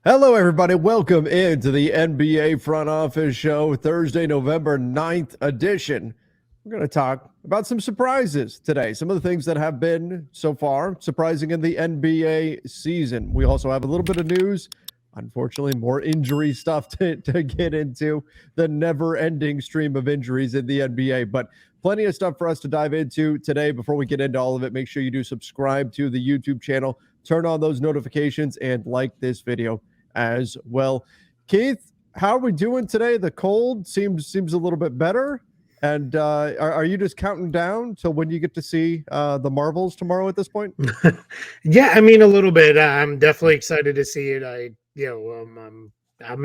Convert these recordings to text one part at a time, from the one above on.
Hello, everybody. Welcome into the NBA Front Office Show, Thursday, November 9th edition. We're going to talk about some surprises today, some of the things that have been so far surprising in the NBA season. We also have a little bit of news. Unfortunately, more injury stuff to get into, the never ending stream of injuries in the NBA. But plenty of stuff for us to dive into today. Before we get into all of it, make sure you do subscribe to the YouTube channel, turn on those notifications, and like this video as well. Keith, how are we doing today? The cold seems a little bit better. And are you just counting down till when you get to see the Marvels tomorrow at this point? Yeah, I mean a little bit. I'm definitely excited to see it. I'm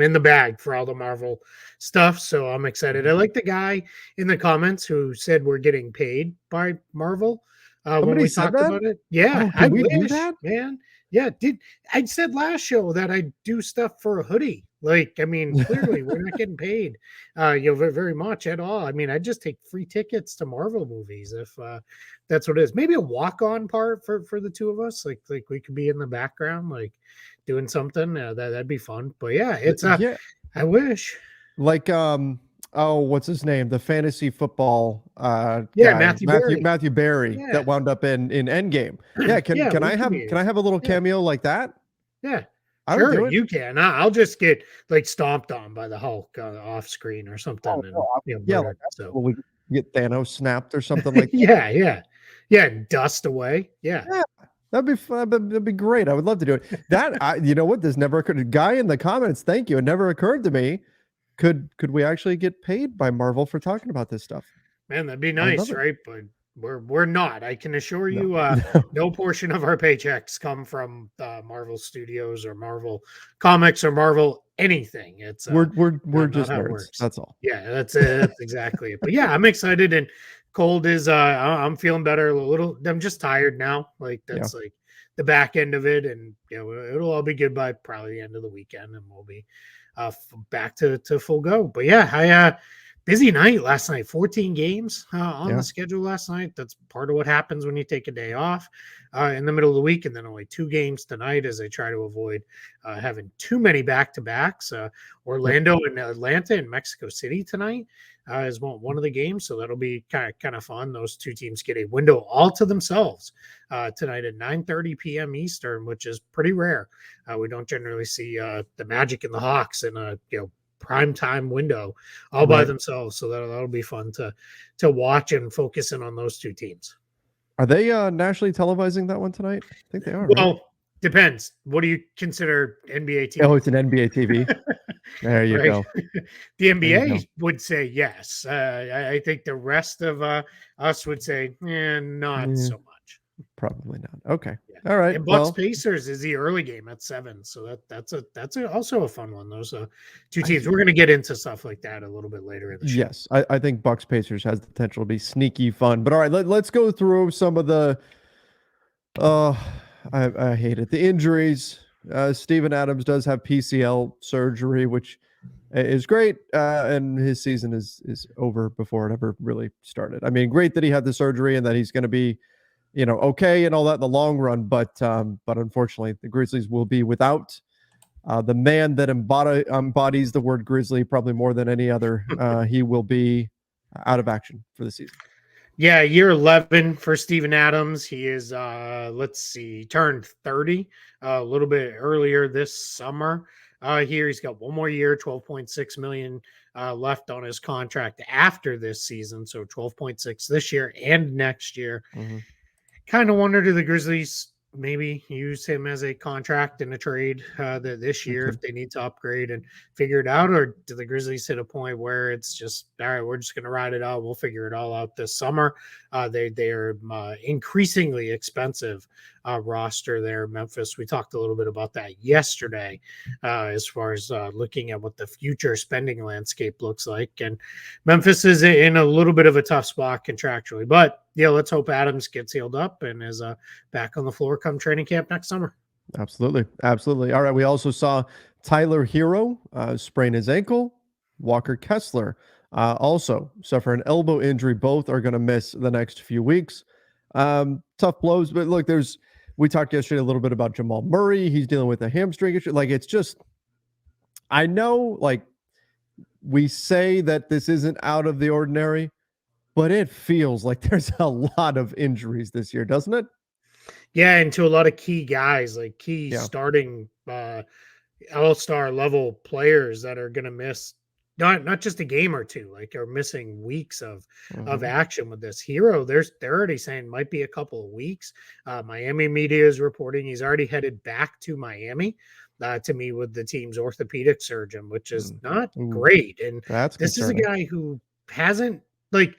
in the bag for all the Marvel stuff, so I'm excited. I like the guy in the comments who said we're getting paid by Marvel when Somebody we said talked that? about it. Yeah, Oh, I can we do wish, that? man. Yeah, I said last show that I do stuff for a hoodie. Like, I mean, clearly we're not getting paid, very much at all. I mean, I just take free tickets to Marvel movies if that's what it is. Maybe a walk-on part for the two of us. Like we could be in the background, like doing something. That'd be fun. But yeah, it's Yeah, I wish. like oh, what's his name? The fantasy football Yeah, guy, Matthew Berry. Matthew Berry, Yeah, that wound up in Endgame. Yeah, yeah, can we I could have be. a little Yeah, cameo like that? yeah. I would Sure, do it. you can. I'll just get like stomped on by the Hulk off screen or something, Oh, and no, yeah, like murdered. So we get Thanos snapped or something like that. yeah, yeah, yeah. Dust away. Yeah. Yeah, that'd be fun. That'd be great. I would love to do it. You know what? This never occurred. Guy in the comments, thank you. It never occurred to me. Could we actually get paid by Marvel for talking about this stuff? Man, that'd be I would love nice, it. right? But we're not. I can assure No, you, no. no portion of our paychecks come from Marvel Studios or Marvel Comics or Marvel anything. It's We're not just how it nerds. works. That's all. Yeah, that's it. That's exactly it. But yeah, I'm excited and cold is I'm feeling better a little. I'm just tired now. Like Yeah. that's like the back end of it, and it'll all be good by probably the end of the weekend, and we'll be back to full go. But yeah, I busy night last night. 14 games on Yeah. the schedule last night. That's part of what happens when you take a day off in the middle of the week, and then only 2 games tonight as I try to avoid having too many back to backs. Yep. Orlando and Atlanta and Mexico City tonight is one of the games, so that'll be kind of fun. Those two teams get a window all to themselves tonight at 9:30 p.m. Eastern, which is pretty rare. We don't generally see the Magic and the Hawks in a prime time window all by Right. themselves. So that'll be fun to watch and focus in on those two teams. Are they nationally televising that one tonight? I think they are, right? Well, depends. What do you consider NBA Oh, TV? it's an NBA TV. There you Right. go. The There you go. NBA would say yes. I think the rest of us would say not Yeah, so much. probably not. Okay. Yeah. All right. And Bucks Well, Pacers is the early game at 7, so also a fun one. Those two I, teams. We're going to get into stuff like that a little bit later in the show. yes, I think Bucks Pacers has the potential to be sneaky fun. But all right, let's go through some of the. Uh, I hate it. The injuries. Steven Adams does have PCL surgery, which is great, and his season is over before it ever really started. I mean, great that he had the surgery and that he's going to be, okay and all that in the long run. But unfortunately, the Grizzlies will be without the man that embodies the word Grizzly probably more than any other. He will be out of action for the season. Yeah, year 11 for Steven Adams. He is, let's see, turned 30 a little bit earlier this summer. Here he's got one more year, 12.6 million left on his contract after this season. So 12.6 this year and next year. Mm-hmm. Kind of wonder, do the Grizzlies maybe use him as a contract in a trade this year if they need to upgrade and figure it out, or do the Grizzlies hit a point where it's just all right, we're just going to ride it out, we'll figure it all out this summer? They are increasingly expensive roster there, Memphis. We talked a little bit about that yesterday as far as looking at what the future spending landscape looks like, and Memphis is in a little bit of a tough spot contractually, but yeah, let's hope Adams gets healed up and is back on the floor come training camp next summer. Absolutely. Absolutely. All right. We also saw Tyler Hero sprain his ankle. Walker Kessler also suffer an elbow injury. Both are going to miss the next few weeks. Tough blows, but look, there's We talked yesterday a little bit about Jamal Murray. He's dealing with a hamstring issue. Like, it's just, I know, like, we say that this isn't out of the ordinary, but it feels like there's a lot of injuries this year, doesn't it? Yeah, and to a lot of key guys, like key Yeah. starting all-star level players that are going to miss not just a game or two, like are missing weeks of Mhm. action with this hero. They're already saying might be a couple of weeks. Miami media is reporting he's already headed back to Miami to meet with the team's orthopedic surgeon, which is Mm. not Ooh, great. And that's this is a concerning. guy who hasn't like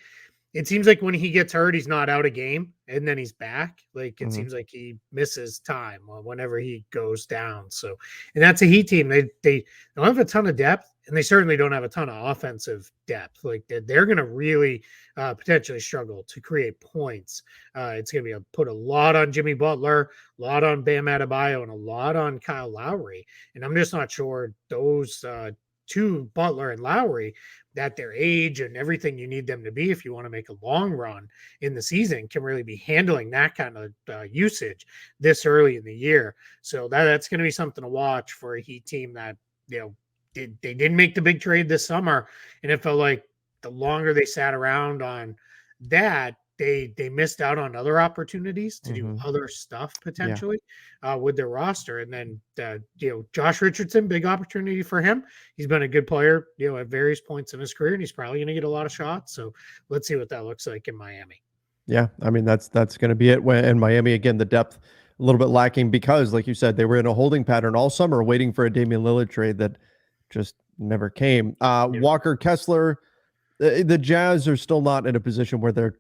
it seems like when he gets hurt, he's not out a game and then he's back. Like it Mhm. seems like he misses time whenever he goes down. So, and that's a Heat team. They don't have a ton of depth, and they certainly don't have a ton of offensive depth. Like they're going to really potentially struggle to create points. It's going to be put a lot on Jimmy Butler, a lot on Bam Adebayo, and a lot on Kyle Lowry. And I'm just not sure those two, Butler and Lowry, at their age and everything you need them to be if you want to make a long run in the season, can really be handling that kind of usage this early in the year. So that's going to be something to watch for a Heat team that, they didn't make the big trade this summer, and it felt like the longer they sat around on that, they missed out on other opportunities to do Mhm. other stuff Yeah. potentially with their roster. And then Josh Richardson, big opportunity for him. He's been a good player, at various points in his career, and he's probably going to get a lot of shots. So let's see what that looks like in Miami. Yeah, I mean that's going to be it. When in Miami again, the depth a little bit lacking because, like you said, they were in a holding pattern all summer, waiting for a Damian Lillard trade that just never came. Yeah. Walker Kessler, the Jazz are still not in a position where they're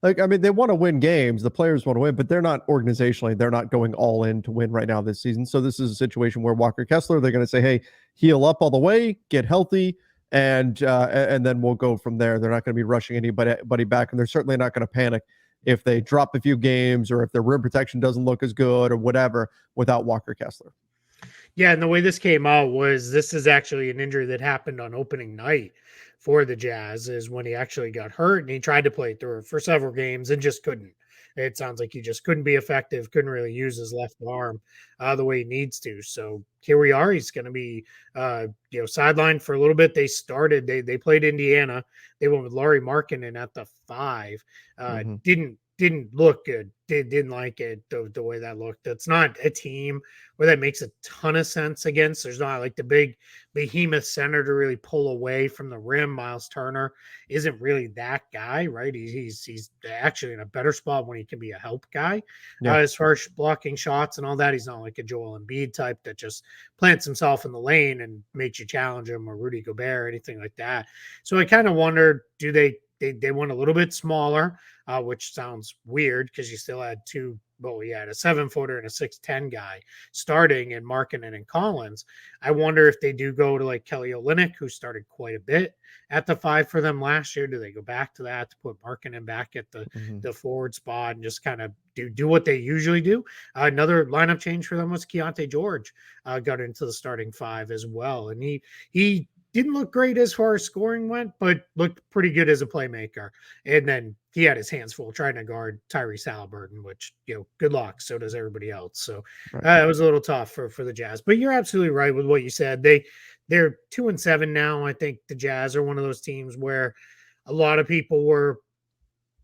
like, I mean, they want to win games. The players want to win, but they're not organizationally, they're not going all in to win right now this season. So this is a situation where Walker Kessler, they're going to say, hey, heal up all the way, get healthy, and then we'll go from there. They're not going to be rushing anybody back, and they're certainly not going to panic if they drop a few games or if their rim protection doesn't look as good or whatever without Walker Kessler. Yeah, and the way this came out was this is actually an injury that happened on opening night for the Jazz, is when he actually got hurt and he tried to play through it for several games and just couldn't. It sounds like he just couldn't be effective, couldn't really use his left arm the way he needs to. So here we are. He's going to be, sidelined for a little bit. They played Indiana. They went with Laurie Markkinen at the 5. Mm-hmm. Didn't look good. Didn't like it the way that looked. That's not a team where that makes a ton of sense against. There's not like the big behemoth center to really pull away from the rim. Miles Turner isn't really that guy, right? He's actually in a better spot when he can be a help guy Yeah. as far as blocking shots and all that. He's not like a Joel Embiid type that just plants himself in the lane and makes you challenge him, or Rudy Gobert or anything like that. So I kind of wondered, do they went a little bit smaller, which sounds weird because you still had you had a 7-footer and a 6'10" guy starting in Markkinen and Collins. I wonder if they do go to like Kelly Olynyk, who started quite a bit at the 5 for them last year. Do they go back to that to put Markkinen back at Mm-hmm. the forward spot and just kind of do what they usually do? Another lineup change for them was Keontae George got into the starting 5 as well, and he didn't look great as far as scoring went, but looked pretty good as a playmaker. And then he had his hands full trying to guard Tyrese Halliburton, which, good luck. So does everybody else. So Right. it was a little tough for the Jazz. But you're absolutely right with what you said. They're 2-7 now. I think the Jazz are one of those teams where a lot of people were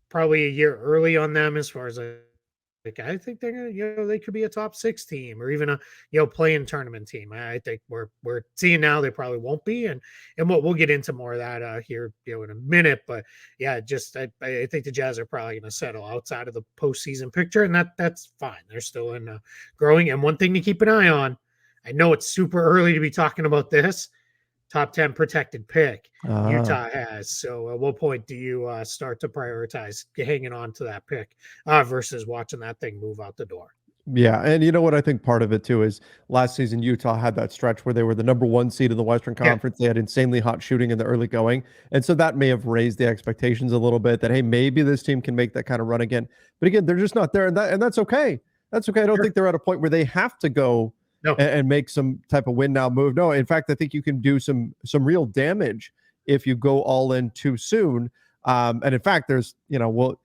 probably a year early on them as far as like I think they're gonna, they could be a top 6 team or even a playing tournament team. I think we're seeing now they probably won't be, and we'll get into more of that here in a minute. But yeah, just I think the Jazz are probably going to settle outside of the postseason picture, and that's fine. They're still in growing. And one thing to keep an eye on, I know it's super early to be talking about this. Top 10 protected pick Utah has. So at what point do you start to prioritize hanging on to that pick versus watching that thing move out the door? Yeah, and you know what I think part of it too is last season Utah had that stretch where they were the number 1 seed in the Western Yeah, Conference. They had insanely hot shooting in the early going. And so that may have raised the expectations a little bit that hey, maybe this team can make that kind of run again. But again, they're just not there, and that's okay. That's okay. I don't sure. think they're at a point where they have to go No, and make some type of win now move. No, in fact, I think you can do some real damage if you go all in too soon. And in fact, there's, well,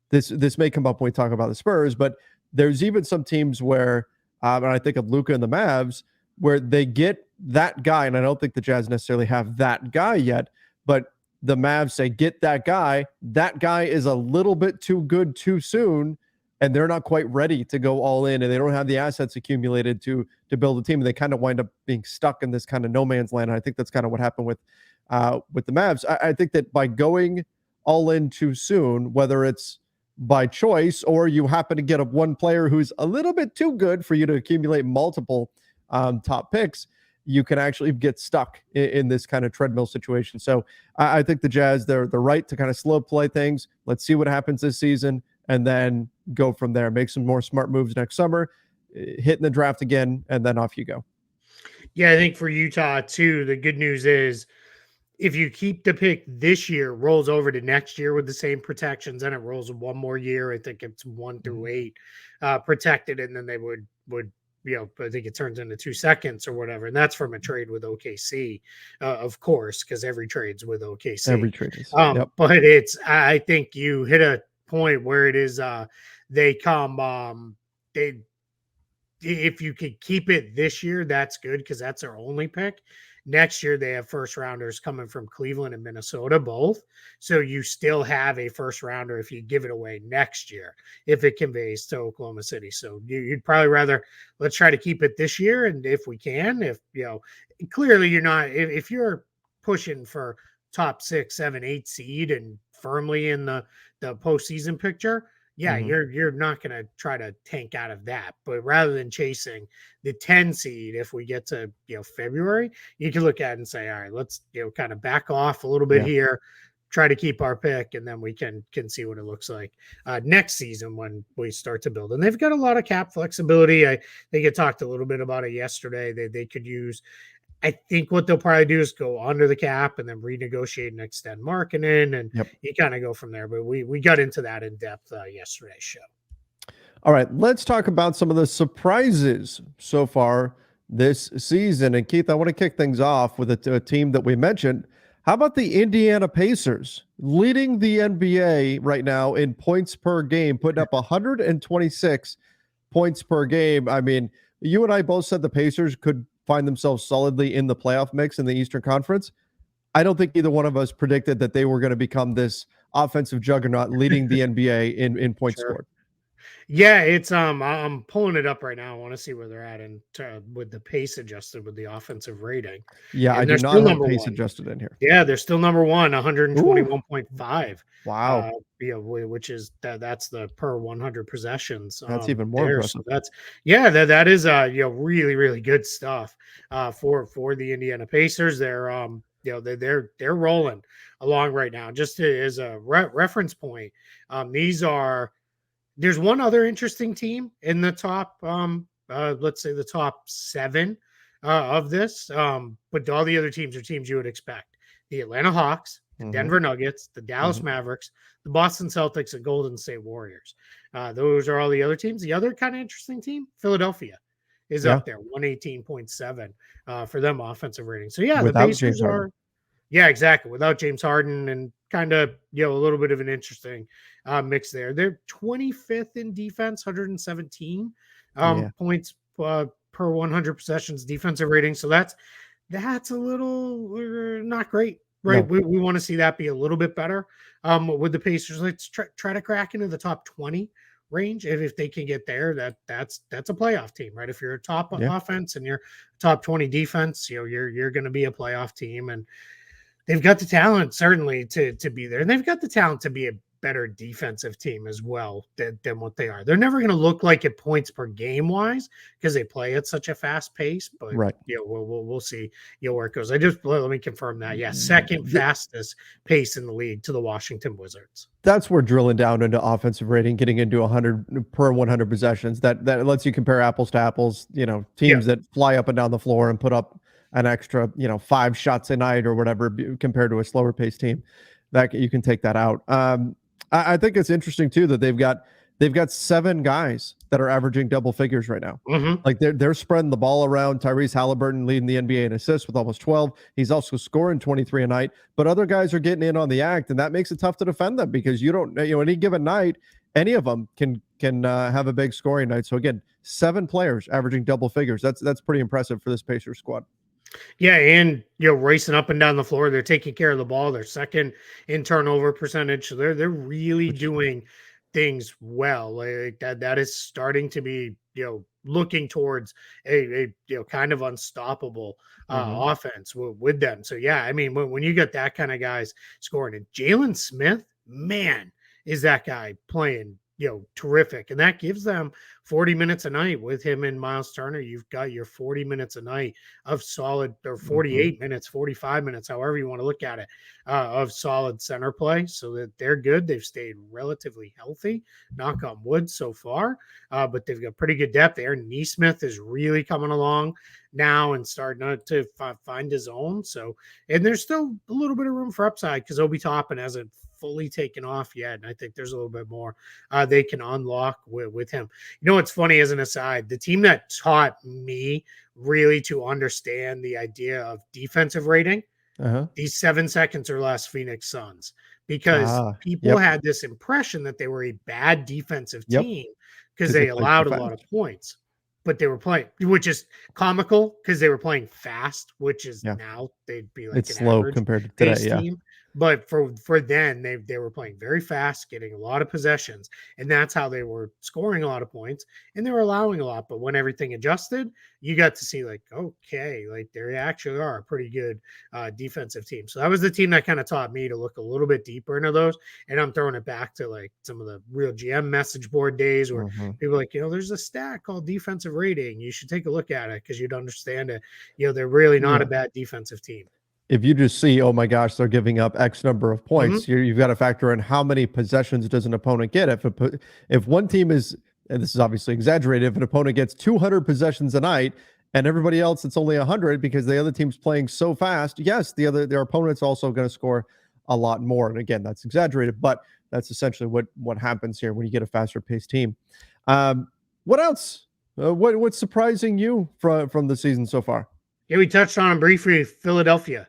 this may come up when we talk about the Spurs, but there's even some teams where, and I think of Luka and the Mavs, where they get that guy, and I don't think the Jazz necessarily have that guy yet, but the Mavs say, get that guy. That guy is a little bit too good too soon, and they're not quite ready to go all in, and they don't have the assets accumulated to build a team. And they kind of wind up being stuck in this kind of no man's land. And I think that's kind of what happened with the Mavs. I think that by going all in too soon, whether it's by choice or you happen to get a one player who's a little bit too good for you to accumulate multiple top picks, you can actually get stuck in this kind of treadmill situation. So I think the Jazz, they're right to kind of slow play things. Let's see what happens this season and then go from there. Make some more smart moves next summer, hit in the draft again, and then off you go. Yeah, I think for Utah too, the good news is if you keep the pick this year, rolls over to next year with the same protections, and it rolls one more year. I think it's 1 through 8 protected, and then they would I think it turns into 2 seconds or whatever, and that's from a trade with OKC, of course, because every trade's with OKC. Every trade is. But I think you hit a point where it is they come if you could keep it this year, that's good because that's their only pick. Next year, they have first rounders coming from Cleveland and Minnesota, both. So you still have a first rounder if you give it away next year, if it conveys to Oklahoma City. So you'd probably rather let's try to keep it this year. And if we can, clearly you're not, if you're pushing for top 6, 7, 8 seed and firmly in the postseason picture, you're not going to try to tank out of that. But rather than chasing the 10 seed, if we get to February, you can look at it and say, all right, let's kind of back off a little bit here, try to keep our pick, and then we can see what it looks like next season when we start to build. And they've got a lot of cap flexibility. I think I talked a little bit about it yesterday. They could use. I think what they'll probably do is go under the cap and then renegotiate and extend marketing, and you kind of go from there. But we got into that in depth yesterday's show. All right, let's talk about some of the surprises so far this season. And Keith, I want to kick things off with a team that we mentioned. How about the Indiana Pacers, leading the NBA right now in points per game, putting up 126 points per game? I mean, you and I both said the Pacers could find themselves solidly in the playoff mix in the Eastern Conference. I don't think either one of us predicted that they were going to become this offensive juggernaut leading the NBA in points scored. Yeah, it's I'm pulling it up right now. I want to see where they're at with the pace adjusted with the offensive rating. Yeah, I do not have pace adjusted in here. Yeah, they're still number one, 121.5. Wow. Which is that's the per 100 possessions. That's even more impressive. So that is really, really good stuff for the Indiana Pacers. They're they're rolling along right now. Just as a reference point, there's one other interesting team in the top, let's say the top 7 of this, but all the other teams are teams you would expect. The Atlanta Hawks, the Denver Nuggets, the Dallas Mavericks, the Boston Celtics, and Golden State Warriors. Those are all the other teams. The other kind of interesting team, Philadelphia, is up there, 118.7 for them offensive rating. So the Pacers are, exactly, without James Harden, and kind of a little bit of an interesting mix there. They're 25th in defense, 117 points per 100 possessions defensive rating. So that's a little not great, right? No. We want to see that be a little bit better with the Pacers. Let's try to crack into the top 20 range. If they can get there, that's a playoff team, right? If you're a top offense and you're top 20 defense, you're going to be a playoff team, and they've got the talent certainly to be there, and they've got the talent to be a better defensive team as well than what they are. They're never going to look like it points per game wise because they play at such a fast pace, but we'll see where it goes. Let me confirm that. Second fastest pace in the league to the Washington Wizards. That's where drilling down into offensive rating, getting into 100 per 100 possessions, that lets you compare apples to apples. Teams that fly up and down the floor and put up an extra 5 shots a night or whatever compared to a slower paced team, that you can take that out. I think it's interesting too that they've got 7 guys that are averaging double figures right now. Like they're spreading the ball around. Tyrese Halliburton leading the NBA in assists with almost 12. He's also scoring 23 a night, but other guys are getting in on the act, and that makes it tough to defend them because you don't, any given night, any of them can can have a big scoring night. So again, 7 players averaging double figures. That's pretty impressive for this Pacers squad. Yeah, and racing up and down the floor, they're taking care of the ball. They're second in turnover percentage. So they're really doing things well. Like that. That is starting to be looking towards a kind of unstoppable offense with them. So yeah, I mean when you get that kind of guys scoring, and Jalen Smith, man, is that guy playing terrific, and that gives them 40 minutes a night with him and Miles Turner. You've got your 40 minutes a night of solid, or 48 minutes, 45 minutes, however you want to look at it, of solid center play. So that they're good. They've stayed relatively healthy, knock on wood so far, but they've got pretty good depth. Aaron Neesmith is really coming along now and starting to find his own. So, and there's still a little bit of room for upside because Obi Toppin hasn't fully taken off yet, and I think there's a little bit more they can unlock with him. You know what's funny as an aside, the team that taught me really to understand the idea of defensive rating, these 7 seconds or less Phoenix Suns, because people had this impression that they were a bad defensive team because they allowed a lot of points. But they were playing, which is comical because they were playing fast, which is now they'd be like it's slow compared to today. Team. But for then they were playing very fast, getting a lot of possessions, and that's how they were scoring a lot of points, and they were allowing a lot. But when everything adjusted, you got to see like, okay, like they actually are a pretty good defensive team. So that was the team that kind of taught me to look a little bit deeper into those. And I'm throwing it back to like some of the real GM message board days where people are like, there's a stat called defensive rating. You should take a look at it because you'd understand it. They're really not a bad defensive team. If you just see, oh my gosh, they're giving up X number of points, you've got to factor in how many possessions does an opponent get. If one team is, and this is obviously exaggerated, if an opponent gets 200 possessions a night and everybody else it's only 100 because the other team's playing so fast, yes, their opponent's also going to score a lot more. And again, that's exaggerated, but that's essentially what happens here when you get a faster paced team. What else? What's surprising you from the season so far? Yeah, we touched on briefly Philadelphia.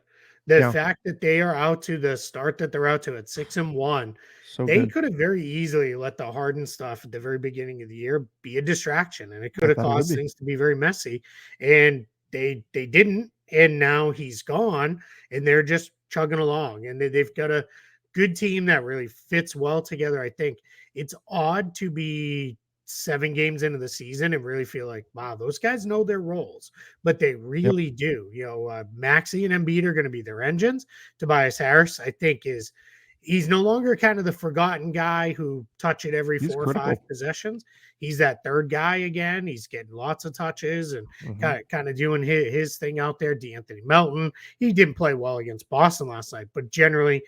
The fact that they are out to the start that they're out to at 6-1, they could have very easily let the Harden stuff at the very beginning of the year be a distraction, and it could have caused things to be very messy. And they didn't, and now he's gone, and they're just chugging along. And they've got a good team that really fits well together. I think it's odd to be 7 games into the season and really feel like, wow, those guys know their roles, but they really do. Maxey and Embiid are going to be their engines. Tobias Harris, I think, he's no longer kind of the forgotten guy who touch it every 4 or 5 possessions. He's that third guy again. He's getting lots of touches and kind of doing his thing out there. DeAnthony Melton, he didn't play well against Boston last night, but generally,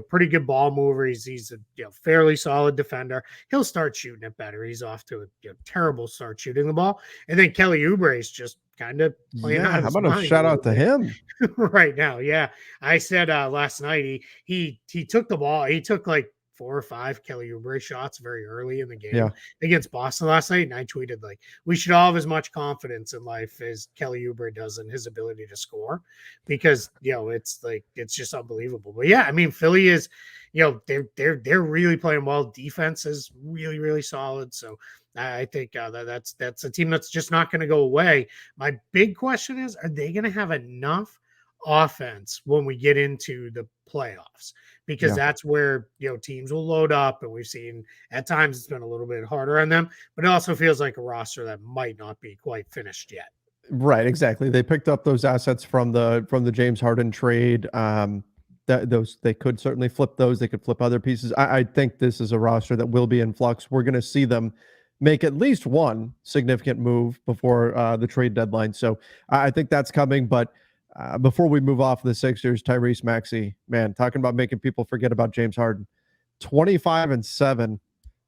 pretty good ball mover. He's a fairly solid defender. He'll start shooting it better. He's off to a terrible start shooting the ball. And then Kelly Oubre is just kind of playing out of his mind. How about a shout out to him right now? Yeah, I said last night he took the ball. He took like 4 or 5 Kelly Oubre shots very early in the game against Boston last night, and I tweeted like, we should all have as much confidence in life as Kelly Oubre does in his ability to score, because it's just unbelievable. But yeah, I mean, Philly is they're really playing well. Defense is really, really solid. So I think that's a team that's just not going to go away. My big question is, are they going to have enough offense when we get into the playoffs? Because that's where teams will load up, and we've seen at times it's been a little bit harder on them, but it also feels like a roster that might not be quite finished yet. Right, exactly. They picked up those assets from the James Harden trade. Those they could certainly flip those. They could flip other pieces. I think this is a roster that will be in flux. We're going to see them make at least one significant move before the trade deadline. So I think that's coming. But before we move off the Sixers, Tyrese Maxey, man, talking about making people forget about James Harden. 25-7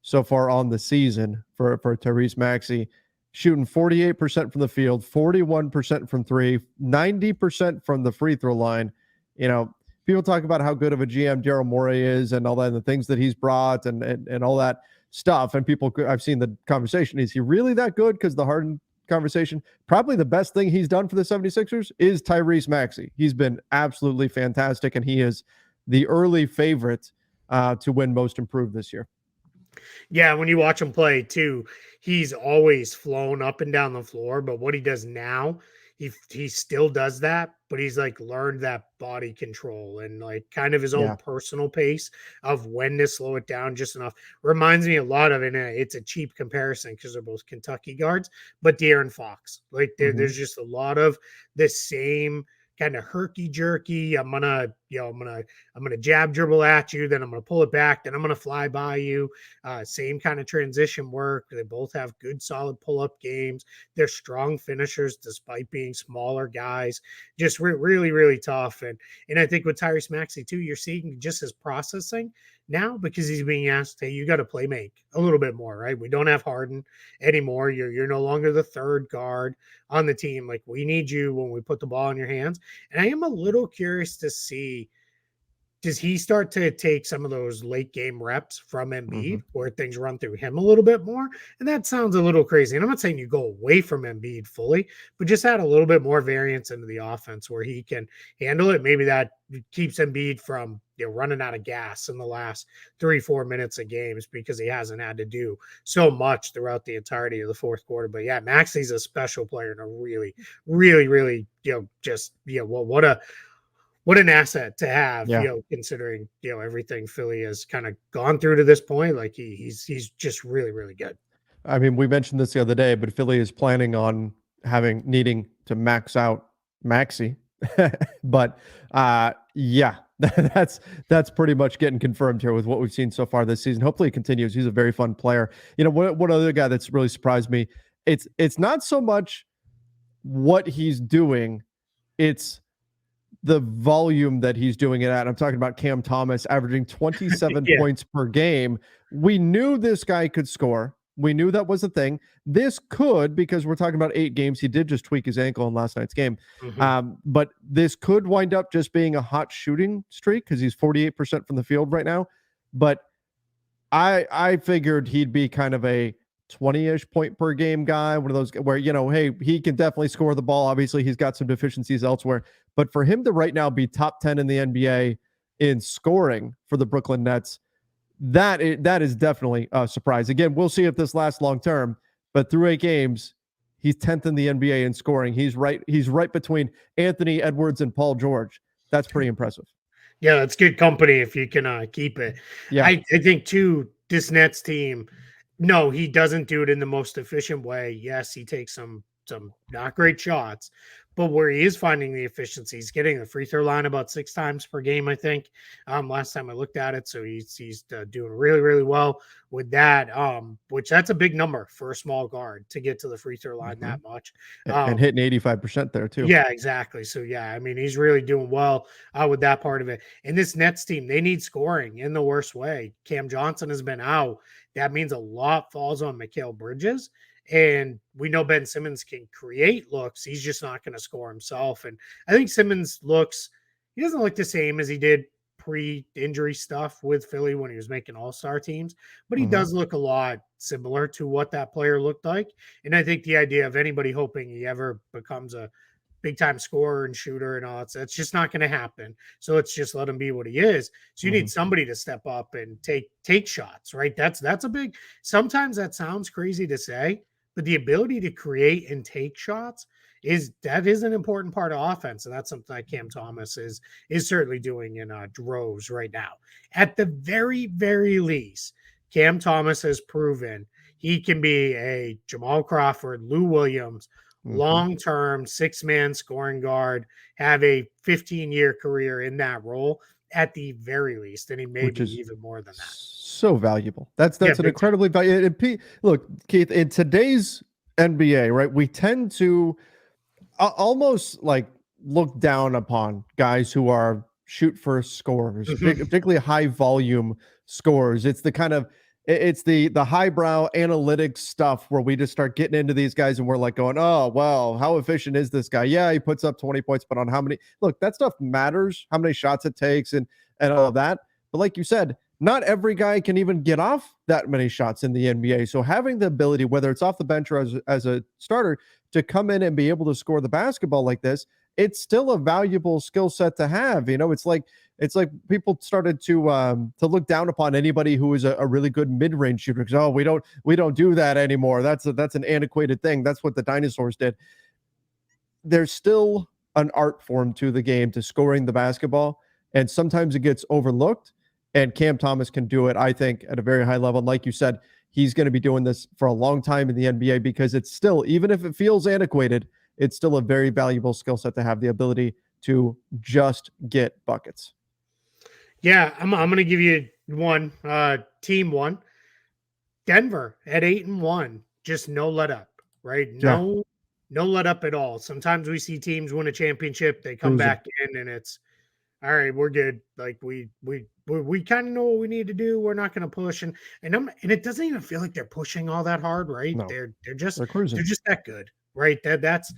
so far on the season for Tyrese Maxey, shooting 48% from the field, 41% from 3, 90% from the free throw line. People talk about how good of a GM Daryl Morey is and all that, and the things that he's brought and all that stuff. And I've seen the conversation, is he really that good? Because the Harden conversation, probably the best thing he's done for the 76ers is Tyrese Maxey. He's been absolutely fantastic, and he is the early favorite to win Most Improved this year. Yeah, when you watch him play too, he's always flown up and down the floor. But what he does now, he still does that, but he's like learned that body control and like kind of his own Yeah. personal pace of when to slow it down just enough. Reminds me a lot of, and it's a cheap comparison because they're both Kentucky guards, but De'Aaron Fox. Like Hmm. there's just a lot of the same kind of herky jerky. I'm gonna jab dribble at you, then I'm gonna pull it back, then I'm gonna fly by you. Same kind of transition work. They both have good, solid pull up games. They're strong finishers despite being smaller guys. Just really, really tough. And I think with Tyrese Maxey too, you're seeing just his processing now because he's being asked, hey, you got to play make a little bit more, right? We don't have Harden anymore. You're no longer the third guard on the team. Like we need you when we put the ball in your hands. And I am a little curious to see, does he start to take some of those late game reps from Hmm. Embiid where things run through him a little bit more? And that sounds a little crazy. And I'm not saying you go away from Embiid fully, but just add a little bit more variance into the offense where he can handle it. Maybe that keeps Embiid from running out of gas in the last 3-4 minutes of games because he hasn't had to do so much throughout the entirety of the fourth quarter. But yeah, Maxey's a special player and a really, really, really, just what an asset to have, Yeah. considering, everything Philly has kind of gone through to this point. Like he's just really, really good. I mean, we mentioned this the other day, but Philly is planning on needing to max out Maxi. But yeah, that's pretty much getting confirmed here with what we've seen so far this season. Hopefully it continues. He's a very fun player. You know, what other guy that's really surprised me? It's not so much what he's doing, it's the volume that he's doing it at. I'm talking about Cam Thomas averaging 27 Yeah. points per game. We knew this guy could score. We knew that was a thing. This could, because we're talking about 8 games. He did just tweak his ankle in last night's game. Hmm. But this could wind up just being a hot shooting streak because he's 48% from the field right now. But I figured he'd be kind of a 20-ish point per game guy, one of those where, hey, he can definitely score the ball. Obviously, he's got some deficiencies elsewhere, but for him to right now be top 10 in the NBA in scoring for the Brooklyn Nets, that is definitely a surprise. Again, we'll see if this lasts long term, but through 8 games, he's 10th in the NBA in scoring. He's right between Anthony Edwards and Paul George. That's pretty impressive. Yeah, that's good company if you can keep it. Yeah. I think too, this Nets team, no, he doesn't do it in the most efficient way. Yes, he takes some not great shots, but where he is finding the efficiency, he's getting the free throw line about 6 times per game, I think. Last time I looked at it, so he's doing really, really well with that. Which that's a big number for a small guard to get to the free throw line Mm-hmm. that much. And Um, hitting 85% there too. yeah, exactly. So yeah, I mean, he's really doing well with that part of it. And this Nets team, they need scoring in the worst way. Cam Johnson has been out. That means a lot falls on Mikal Bridges. And we know Ben Simmons can create looks. He's just not going to score himself. And I think Simmons he doesn't look the same as he did pre-injury stuff with Philly when he was making all-star teams, but he Mm-hmm. does look a lot similar to what that player looked like. And I think the idea of anybody hoping he ever becomes a big time scorer and shooter and all that's just not going to happen. So let's just let him be what he is. So you Mm-hmm. need somebody to step up and take shots, right? That's a big. Sometimes that sounds crazy to say, but the ability to create and take shots is an important part of offense, and that's something that Cam Thomas is certainly doing in droves right now. At the very least, Cam Thomas has proven he can be a Jamal Crawford, Lou Williams, Mm-hmm. long-term six-man scoring guard, have a 15-year career in that role at the very least, and he may Which be is even more than that. so valuable. That's Yeah, an big time. incredibly valuable. Look, Keith, in today's NBA, right, we tend to almost like look down upon guys who are shoot first scorers, Mhm. particularly high volume scorers. It's the kind of it's the highbrow analytics stuff where we just start getting into these guys and we're like going, oh well, how efficient is this guy? Yeah, he puts up 20 points, but on how many? Look, that stuff matters, how many shots it takes and all of that. But like you said, not every guy can even get off that many shots in the NBA. So having the ability, whether it's off the bench or as a starter, to come in and be able to score the basketball like this, it's still a valuable skill set to have. It's like it's like people started to look down upon anybody who is a really good mid-range shooter because, oh, we don't do that anymore. That's an antiquated thing. That's what the dinosaurs did. There's still an art form to the game, to scoring the basketball, and sometimes it gets overlooked. And Cam Thomas can do it, I think, at a very high level. And like you said, he's going to be doing this for a long time in the NBA because it's still, even if it feels antiquated, it's still a very valuable skill set to have the ability to just get buckets. Yeah, I'm going to give you one. Team one, Denver at 8-1, just no let up, right? Yeah, No let up at all. Sometimes we see teams win a championship, they come cruising. back in, and it's all right. We're good. Like we kind of know what we need to do. We're not going to push, and it doesn't even feel like they're pushing all that hard, right? No, They're they're they're cruising. just that good, right? That's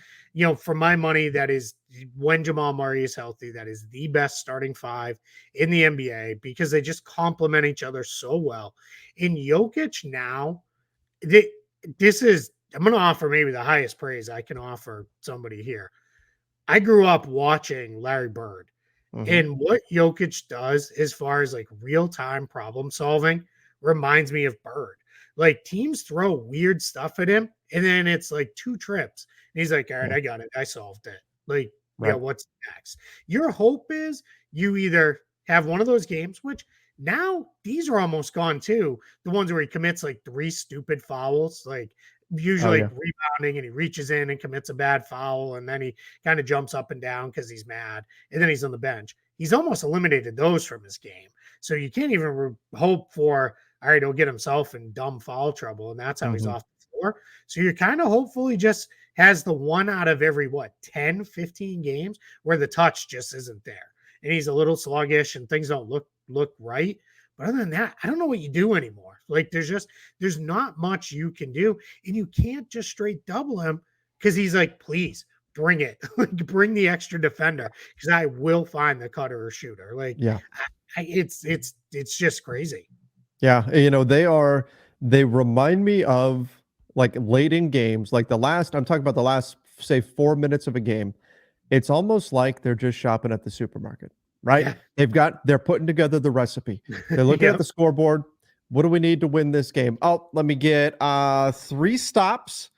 for my money, that is when Jamal Murray is healthy, that is the best starting five in the NBA because they just complement each other so well. In Jokic now, this is I'm going to offer maybe the highest praise I can offer somebody here. I grew up watching Larry Bird. Mm-hmm. And what Jokic does as far as like real time problem solving reminds me of Bird. Like teams throw weird stuff at him, and then it's like two trips. And he's like, all right, Yeah, I got it. I solved it. Like, yeah, right. what's next? Your hope is you either have one of those games, which now these are almost gone too. The ones where he commits like three stupid fouls, like Oh usually yeah. like rebounding, and he reaches in and commits a bad foul, and then he kind of jumps up and down because he's mad, and then he's on the bench. He's almost eliminated those from his game. So you can't even hope for, all right, he'll get himself in dumb foul trouble, and that's how he's Mm-hmm. off the floor. So you're kind of hopeful he just has the one out of every, 10, 15 games where the touch just isn't there. And he's a little sluggish and things don't look right. But other than that, I don't know what you do anymore. Like there's not much you can do. And you can't just straight double him because he's like, please bring it. Like bring the extra defender because I will find the cutter or shooter. Like Yeah. it's just crazy. Yeah, they remind me of like late in games, like I'm talking about the last, say, 4 minutes of a game. It's almost like they're just shopping at the supermarket, right? Yeah. They're putting together the recipe. They're looking at Yep. the scoreboard. What do we need to win this game? Oh, let me get 3 stops,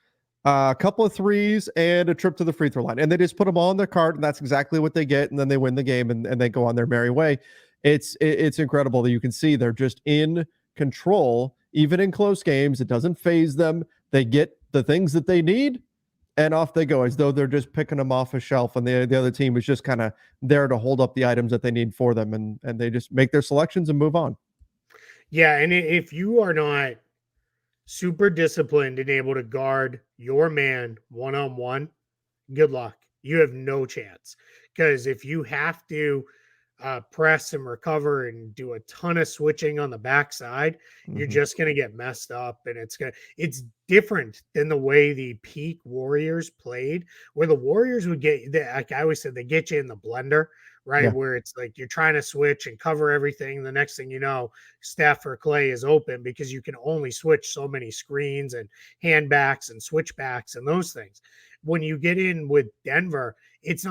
a couple of threes, and a trip to the free throw line. And they just put them all in their cart, and that's exactly what they get. And then they win the game and they go on their merry way. It's incredible that you can see they're just in control, even in close games. It doesn't phase them. They get the things that they need, and off they go, as though they're just picking them off a shelf, and the other team is just kind of there to hold up the items that they need for them, and they just make their selections and move on. Yeah. And if you are not super disciplined and able to guard your man one on one, good luck. You have no chance because if you have to press and recover and do a ton of switching on the backside, you're Mm-hmm. just going to get messed up. And it's different than the way the peak Warriors played, where the Warriors would like I always said, they get you in the blender, right? Yeah. Where it's like you're trying to switch and cover everything. The next thing you know, Steph or Clay is open because you can only switch so many screens and handbacks and switchbacks and those things. When you get in with Denver, it's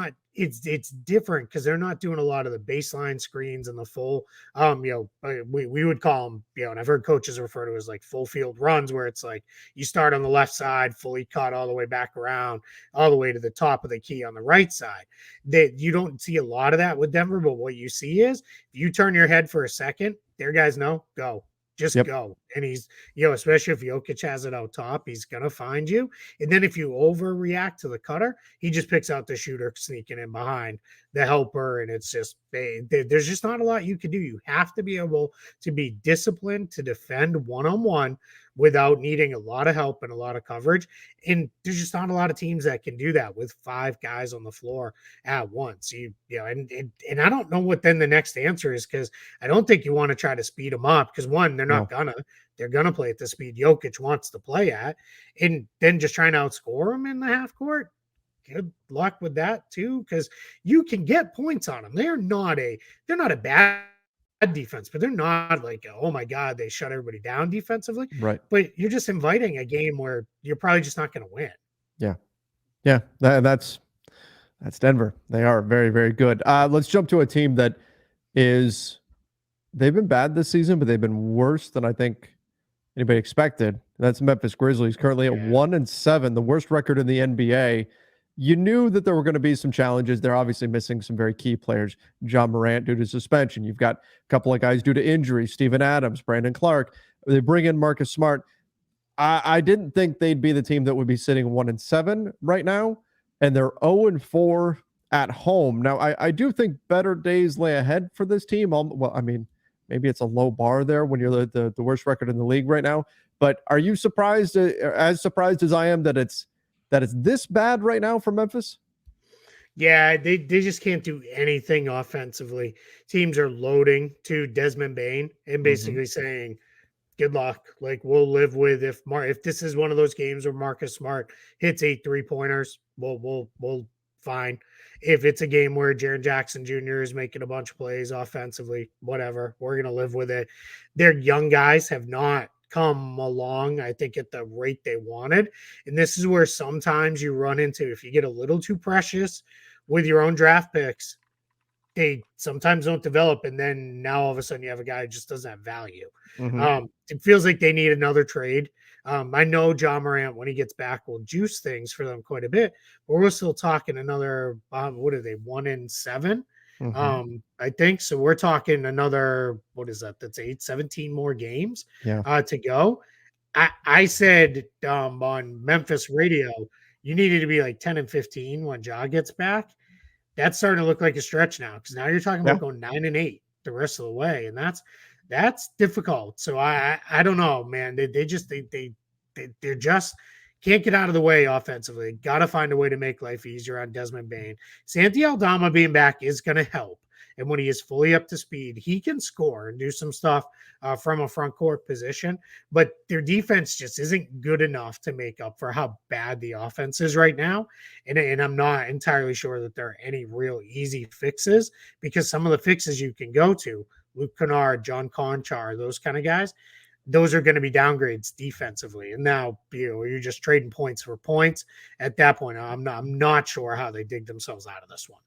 different because they're not doing a lot of the baseline screens and the full we would call them, and I've heard coaches refer to as like full field runs, where it's like you start on the left side, fully cut all the way back around, all the way to the top of the key on the right side. You don't see a lot of that with Denver, but what you see is if you turn your head for a second, their guys know, go. Just Yep. go. And he's, especially if Jokic has it out top, he's going to find you. And then if you overreact to the cutter, he just picks out the shooter sneaking in behind the helper. And it's just, there's just not a lot you can do. You have to be able to be disciplined to defend one on one without needing a lot of help and a lot of coverage. And there's just not a lot of teams that can do that with five guys on the floor at once. And I don't know what then the next answer is, because I don't think you want to try to speed them up, because one, No. they're gonna play at the speed Jokic wants to play at, and then just trying to outscore them in the half court. Good luck with that too, because you can get points on them. They're not a bad defense, but they're not like, oh my god, they shut everybody down defensively. Right. But you're just inviting a game where you're probably just not going to win. Yeah. Yeah. That's Denver. They are very, very good. Let's jump to a team that is they've been bad this season, but they've been worse than I think anybody expected. That's Memphis Grizzlies, currently at Yeah. 1-7, the worst record in the NBA. You knew that there were going to be some challenges. They're obviously missing some very key players. John Morant due to suspension. You've got a couple of guys due to injury. Steven Adams, Brandon Clark. They bring in Marcus Smart. I didn't think they'd be the team that would be sitting 1-7 right now, and they're 0-4 at home. Now, I do think better days lay ahead for this team. Well, I mean, maybe it's a low bar there when you're the worst record in the league right now. But are you surprised, as surprised as I am, that it's this bad right now for Memphis? Yeah, they just can't do anything offensively. Teams are loading to Desmond Bain and Mm-hmm. basically saying, good luck. Like we'll live with if this is one of those games where Marcus Smart hits 8 3-pointers, we'll fine. If it's a game where Jaren Jackson Jr. is making a bunch of plays offensively, whatever, we're gonna live with it. Their young guys have not come along, I think, at the rate they wanted. And this is where sometimes you run into if you get a little too precious with your own draft picks, they sometimes don't develop, and then now all of a sudden you have a guy who just doesn't have value. Mm-hmm. It feels like they need another trade. I know John Morant, when he gets back, will juice things for them quite a bit, but we're still talking another, what are they, 1-7? Mm-hmm. I think so. We're talking another, what is that? That's 17 more games Yeah. to go. I said on Memphis radio, you needed to be like 10-15 when Ja gets back. That's starting to look like a stretch now because now you're talking about Yeah. going 9-8 the rest of the way, and that's difficult. So I don't know, man. They just they're just can't get out of the way offensively. Got to find a way to make life easier on Desmond Bain. Santi Aldama being back is going to help. And when he is fully up to speed, he can score and do some stuff from a front court position. But their defense just isn't good enough to make up for how bad the offense is right now. And I'm not entirely sure that there are any real easy fixes because some of the fixes you can go to, Luke Kennard, John Conchar, those kind of guys, those are going to be downgrades defensively. And now you're just trading points for points. At that point, I'm not sure how they dig themselves out of this one.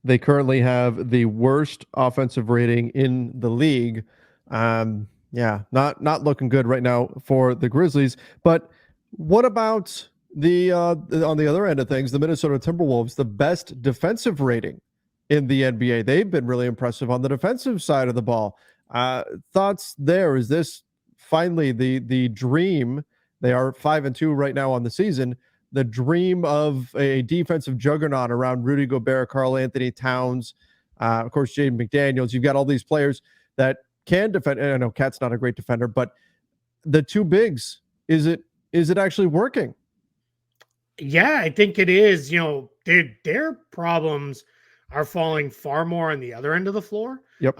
They currently have the worst offensive rating in the league. Yeah, not looking good right now for the Grizzlies. But what about the on the other end of things, the Minnesota Timberwolves, the best defensive rating in the NBA? They've been really impressive on the defensive side of the ball. Thoughts there? Is this finally the dream? They are 5-2 right now on the season, the dream of a defensive juggernaut around Rudy Gobert, Karl Anthony Towns, of course, Jaden McDaniels. You've got all these players that can defend. And I know Cat's not a great defender, but the two bigs, is it actually working? Yeah, I think it is. Their problems are falling far more on the other end of the floor. Yep.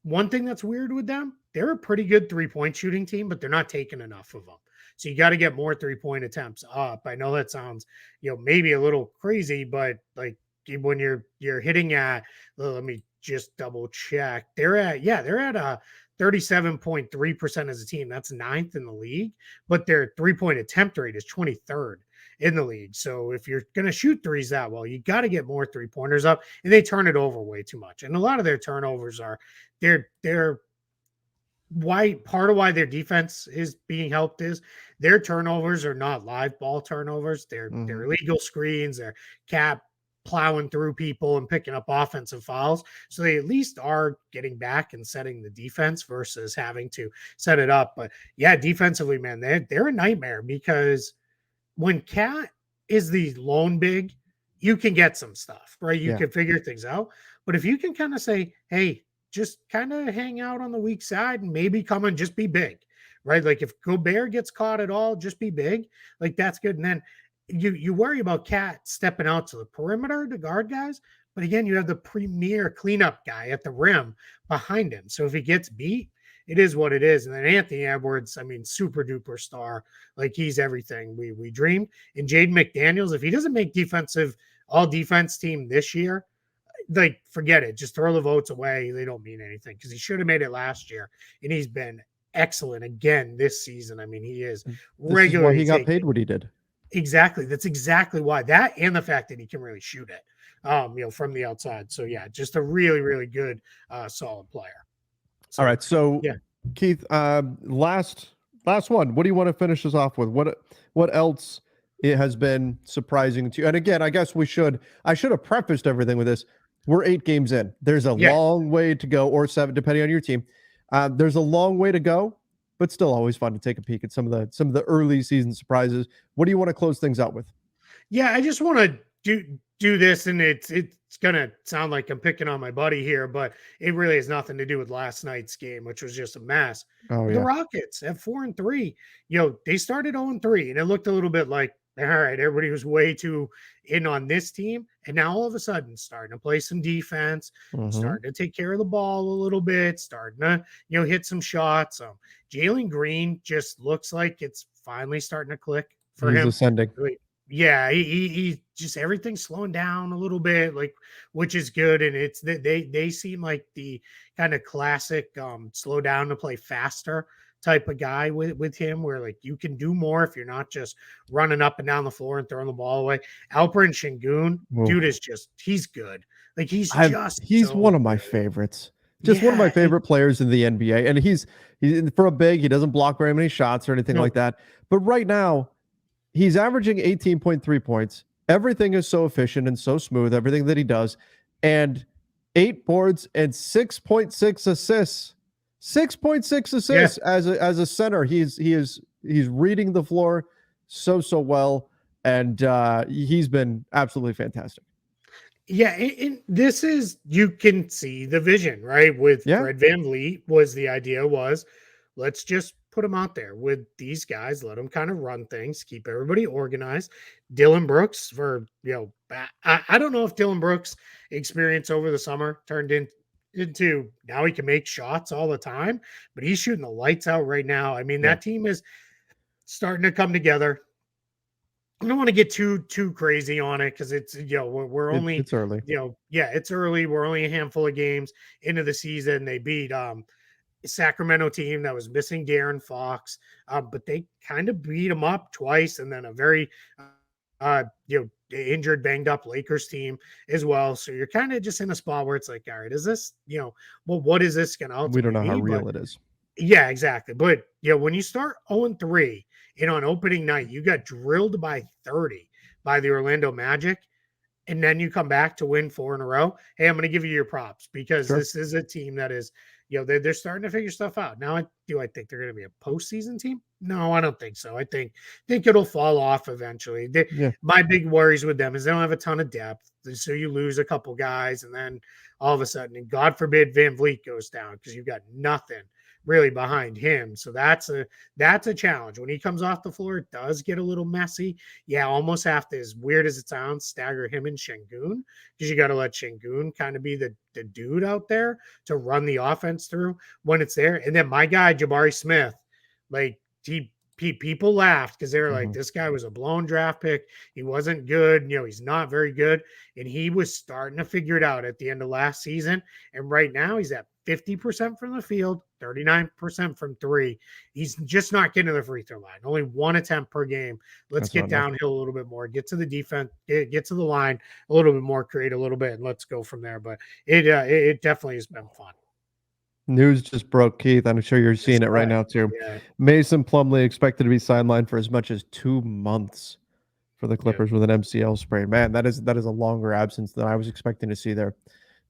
One thing that's weird with them, they're a pretty good 3-point shooting team, but they're not taking enough of them. So you got to get more 3-point attempts up. I know that sounds, maybe a little crazy, but like when you're hitting at, let me just double check. They're at a 37.3% as a team. That's ninth in the league, but their 3-point attempt rate is 23rd in the league. So if you're going to shoot threes that well, you got to get more 3-pointers up, and they turn it over way too much. And a lot of their turnovers are they're why part of why their defense is being helped is their turnovers are not live ball turnovers. They're illegal screens, they're cap plowing through people and picking up offensive fouls. So they at least are getting back and setting the defense versus having to set it up. But yeah, defensively, man, they're a nightmare because when Cat is the lone big, you can get some stuff, right? You can figure things out. But if you can kind of say, hey, just kind of hang out on the weak side and maybe come and just be big, right? Like if Gobert gets caught at all, just be big. Like that's good. And then you worry about Cat stepping out to the perimeter to guard guys. But again, you have the premier cleanup guy at the rim behind him. So if he gets beat, it is what it is. And then Anthony Edwards, I mean, super duper star. Like he's everything we dreamed. And Jaden McDaniels, if he doesn't make all defense team this year, like forget it. Just throw the votes away. They don't mean anything because he should have made it last year. And he's been excellent again this season. I mean, he is regularly. This is why he got paid what he did. Exactly. That's exactly why. That and the fact that he can really shoot it, from the outside. So yeah, just a really, really good, solid player. All So right. So yeah, Keith, last one. What do you want to finish us off with? What else it has been surprising to you? And again, I should have prefaced everything with this. We're 8 games in. There's a yeah, long way to go, or 7, depending on your team. There's a long way to go, but still always fun to take a peek at some of the early season surprises. What do you want to close things out with? yeah. I just want to do this, and it's gonna sound like I'm picking on my buddy here, but it really has nothing to do with last night's game, which was just a mess. Oh But the yeah. Rockets at 4-3, they started 0-3, and it looked a little bit like, all right, everybody was way too in on this team, and now all of a sudden starting to play some defense, Mm-hmm. starting to take care of the ball a little bit, starting to hit some shots. Jalen Green just looks like it's finally starting to click for He's him. ascending. Really, yeah, he just everything's slowing down a little bit, like, which is good. And it's they seem like the kind of classic slow down to play faster type of guy with him, where like you can do more if you're not just running up and down the floor and throwing the ball away. Alperen Şengün, dude, Oof. is just he's good. Like he's just He's one so of my good. favorites. Just one of my Yeah, favorite players in the NBA. And he's for a big, he doesn't block very many shots or anything like no, that. But right now, he's averaging 18.3 points. Everything is so efficient and so smooth, everything that he does. And 8 boards and 6.6 assists. 6.6 yeah. assists as a center. He's reading the floor so well. And he's been absolutely fantastic. Yeah, and this is, you can see the vision, right? With Yeah. Fred Van Vliet, was the idea was, let's just put him out there with these guys, let them kind of run things, keep everybody organized. Dylan Brooks, for I don't know if Dylan Brooks' experience over the summer turned into now he can make shots all the time, but he's shooting the lights out right now. I mean, Yeah. that team is starting to come together. I don't want to get too crazy on it, because it's we're only, It's early. yeah, it's early. We're only a handful of games into the season. They beat a Sacramento team that was missing Darren Fox, but they kind of beat them up twice, and then a very injured, banged up Lakers team as well. So you're kind of just in a spot where it's like, all right, is this well, what is this going to We don't ultimately know how be? But real it is. yeah, exactly. But when you start 0-3 and on opening night, you got drilled by 30 by the Orlando Magic, and then you come back to win 4 in a row. Hey, I'm going to give you your props, because Sure. this is a team that is, they're starting to figure stuff out. Now, I think they're going to be a postseason team? No, I don't think so. I think it'll fall off eventually. Yeah. My big worries with them is they don't have a ton of depth, so you lose a couple guys, and then all of a sudden, and God forbid Van Vliet goes down, because you've got nothing really behind him. So that's a challenge. When he comes off the floor, it does get a little messy. Yeah, almost have to, as weird as it sounds, stagger him and Şengün, because you got to let Şengün kind of be the dude out there to run the offense through when it's there. And then my guy Jabari Smith, like people laughed because they were like, Mhm. this guy was a blown draft pick. He wasn't good. He's not very good. And he was starting to figure it out at the end of last season. And right now he's at 50% from the field, 39% from three. He's just not getting to the free throw line. Only one attempt per game. Let's That's not get enough. downhill a little bit more, get to the defense, get to the line a little bit more, create a little bit, and let's go from there. But it definitely has been fun. News just broke, Keith. I'm sure you're I seeing it saw right it. now too. Yeah. Mason Plumlee expected to be sidelined for as much as 2 months for the Yeah. Clippers with an MCL sprain. Man, that is a longer absence than I was expecting to see there.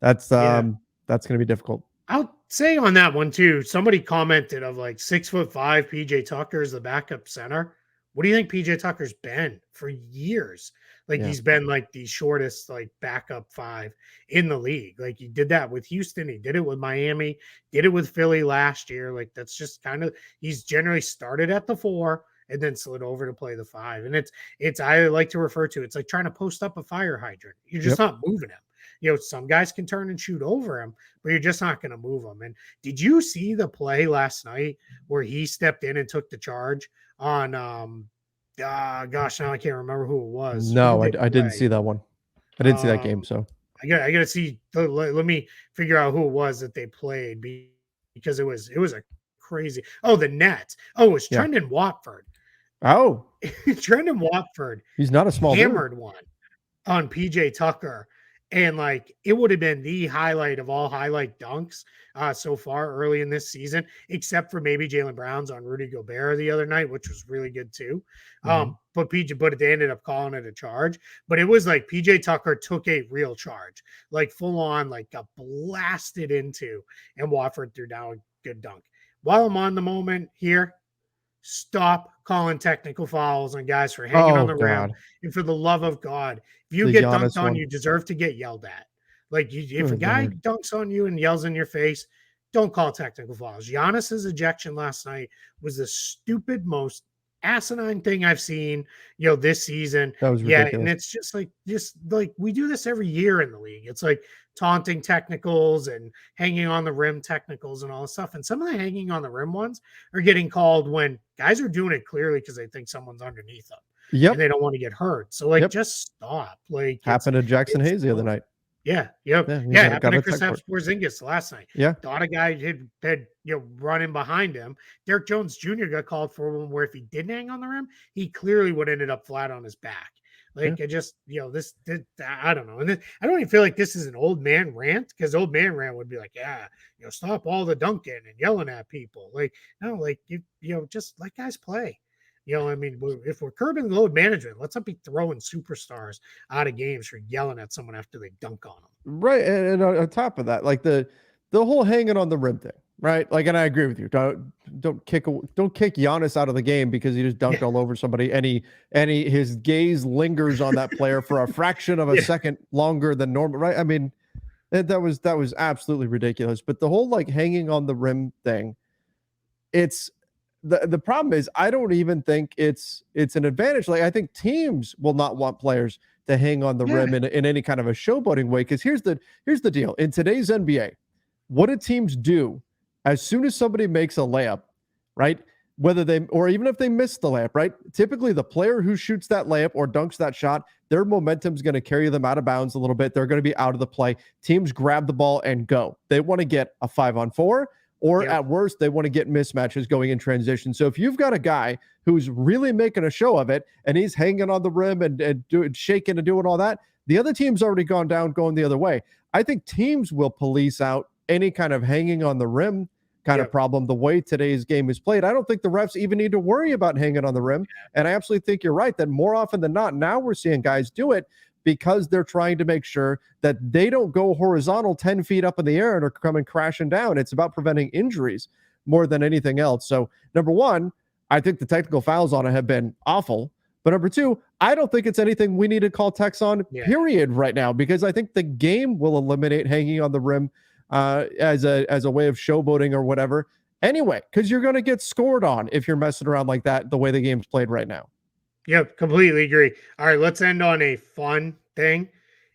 That's Yeah. that's going to be difficult. I'll say on that one too. Somebody commented of like 6'5" PJ Tucker is the backup center. What do you think PJ Tucker's been for years? Like Yeah. he's been like the shortest like backup five in the league. Like he did that with Houston, he did it with Miami, did it with Philly last year. Like that's just kind of, he's generally started at the 4 and then slid over to play the 5. And it's I like to refer to, it's like trying to post up a fire hydrant. You're just Yep. not moving him. Some guys can turn and shoot over him, but you're just not going to move him. And did you see the play last night where he stepped in and took the charge on gosh, now I can't remember who it was. Who did No, they I didn't play? see that one. I didn't see that game. Um So I gotta see, let me figure out who it was that they played, because it was a crazy, the net. Oh, it was yeah. Trendon Watford. Oh. Trendon Watford He's not a small dude. hammered one on PJ Tucker. And like it would have been the highlight of all highlight dunks so far early in this season, except for maybe Jaylen Brown's on Rudy Gobert the other night, which was really good too. But they ended up calling it a charge. But it was like PJ Tucker took a real charge, like full on, like got blasted into, and Watford threw down a good dunk. While I'm on the moment here, stop calling technical fouls on guys for hanging on Oh the rim. God, And for the love of God, if you the get dunked Giannis on, one. you deserve to get yelled at. Like if a Good guy Lord. dunks on you and yells in your face, don't call technical fouls. Giannis's ejection last night was the stupid, most asinine thing I've seen, this season. That was Yeah, and ridiculous. it's just like we do this every year in the league. It's like taunting technicals and hanging on the rim technicals and all this stuff. And some of the hanging on the rim ones are getting called when guys are doing it clearly because they think someone's underneath them and Yep. they don't want to get hurt. So like, Yep. just stop. Like Happened to Jackson it's Hayes the other night. yeah, yep, Yeah, he yeah. got Happened to a tech for Kristaps it. Porzingis last night. Yeah. Thought a guy had running behind him. Derek Jones Jr. got called for one where if he didn't hang on the rim, he clearly would have ended up flat on his back. Like Yeah. I just this I don't know, and I don't even feel like this is an old man rant because old man rant would be like, yeah, stop all the dunking and yelling at people. Like no, like just let guys play. I mean, if we're curbing load management, let's not be throwing superstars out of games for yelling at someone after they dunk on them. Right. And on top of that, like the whole hanging on the rim thing, right? Like, and I agree with you. Don't kick Giannis out of the game because he just dunked Yeah, all over somebody. His gaze lingers on that player for a fraction of a yeah, second longer than normal, right? I mean, that was absolutely ridiculous. But the whole like hanging on the rim thing, it's the problem is I don't even think it's an advantage. Like I think teams will not want players to hang on the yeah, rim in any kind of a showboating way. Because here's the deal. In today's NBA, what do teams do as soon as somebody makes a layup, right? Whether they or even if they miss the layup, right? Typically the player who shoots that layup or dunks that shot, their momentum is going to carry them out of bounds a little bit. They're going to be out of the play. Teams grab the ball and go. They want to get a 5-on-4. Or yep, at worst, they want to get mismatches going in transition. So if you've got a guy who's really making a show of it and he's hanging on the rim and shaking and doing all that, the other team's already gone down going the other way. I think teams will police out any kind of hanging on the rim kind of yep, problem the way today's game is played. I don't think the refs even need to worry about hanging on the rim. And I absolutely think you're right that more often than not, now we're seeing guys do it because they're trying to make sure that they don't go horizontal 10 feet up in the air and are coming crashing down. It's about preventing injuries more than anything else. So, number one, I think the technical fouls on it have been awful. But number two, I don't think it's anything we need to call techs on, yeah. period, right now, because I think the game will eliminate hanging on the rim as a way of showboating or whatever. Anyway, because you're going to get scored on if you're messing around like that the way the game's played right now. Yep, completely agree. All right, let's end on a fun thing.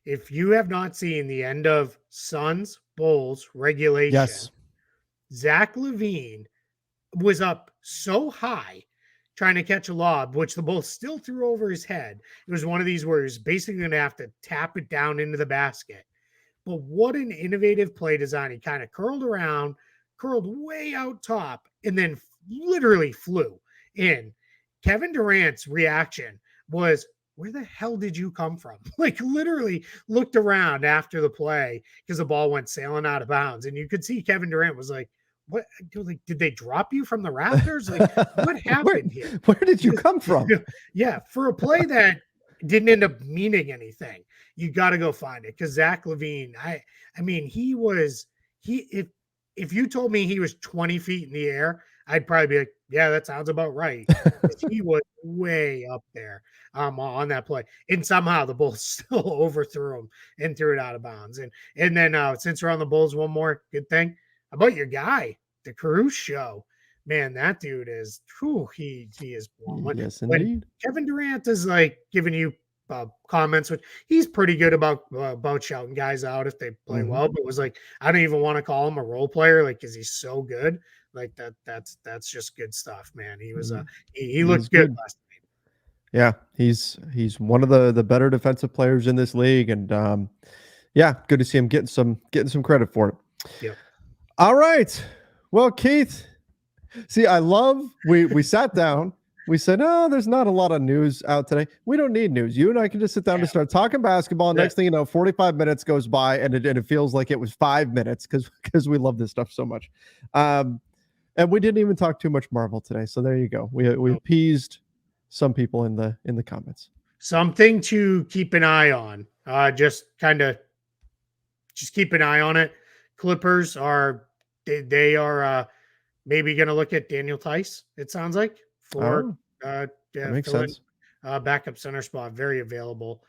If you have not seen the end of Suns Bulls regulation, Yes. Zach LaVine was up so high trying to catch a lob, which the Bulls still threw over his head. It was one of these where he was basically going to have to tap it down into the basket. But what an innovative play design. He kind of curled around, curled way out top, and then literally flew in. Kevin Durant's reaction was, where the hell did you come from? Like literally looked around after the play because the ball went sailing out of bounds. And you could see Kevin Durant was like, what, like, did they drop you from the rafters? Like, what where, happened here? where did you come from? Yeah, for a play that didn't end up meaning anything, you got to go find it because Zach LaVine, I mean, if you told me he was 20 feet in the air, I'd probably be like, yeah, that sounds about right. He was way up there on that play, and somehow the Bulls still overthrew him and threw it out of bounds. And then since we're on the Bulls, one more good thing how about your guy, the Caruso. Man, that dude is whew, he is one. Yes, When indeed. Kevin Durant is like giving you comments, which he's pretty good about shouting guys out if they play Mm-hmm. well, but was like, I don't even want to call him a role player, like, because he's so good. Like that's just good stuff, man. He was he He's looked good good. last night. Yeah, he's one of the better defensive players in this league, and yeah, good to see him getting some credit for it. Yep. All right, well, Keith, see, I love we sat down, We said, no, there's not a lot of news out today. We don't need news. You and I can just sit down to start talking basketball. Next thing you know, 45 minutes goes by and it feels like it was 5 minutes because we love this stuff so much. And we didn't even talk too much Marvel today. So there you go. We appeased some people in the comments. Something to keep an eye on. Just keep an eye on it. Clippers are they are maybe going to look at Daniel Tice. It sounds like for that makes sense. Backup center spot, very available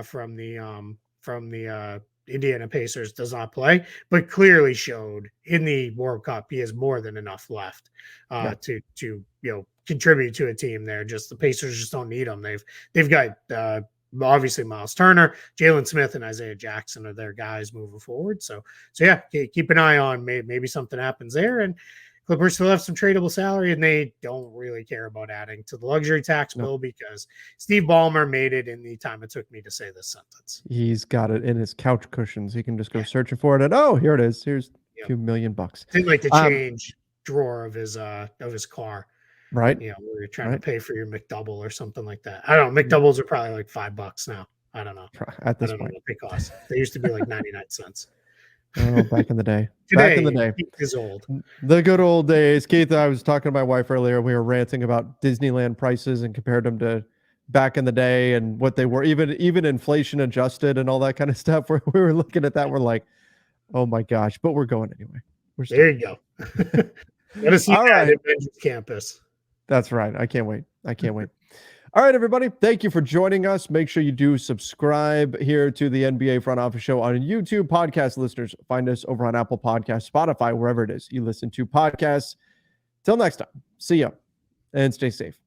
from the Indiana Pacers. Does not play, but clearly showed in the World Cup he has more than enough left to contribute to a team there. Just the Pacers just don't need them. They've got obviously Miles Turner, Jalen Smith, and Isaiah Jackson are their guys moving forward. So yeah, keep an eye on maybe something happens there. And Clippers still have some tradable salary, and they don't really care about adding to the luxury tax bill because Steve Ballmer made it in the time it took me to say this sentence. He's got it in his couch cushions. He can just go searching for it, and here it is. Here's a few $1 million. It's in like the change drawer of his car. Right. Where you're trying to pay for your McDouble or something like that. I don't know. McDoubles are probably like $5 now. I don't know. At this point, know what they cost. They used to be like 99 cents. Oh, back in the day. Today, back in the day. Is old. The good old days. Keith, I was talking to my wife earlier. We were ranting about Disneyland prices and compared them to back in the day and what they were, even inflation adjusted and all that kind of stuff. We were looking at that. We're like, oh my gosh, but we're going anyway. There you go. Let us see that at Avengers Campus. That's right. I can't wait. All right, everybody. Thank you for joining us. Make sure you do subscribe here to the NBA Front Office Show on YouTube. Podcast listeners, find us over on Apple Podcasts, Spotify, wherever it is you listen to podcasts. Till next time, see ya and stay safe.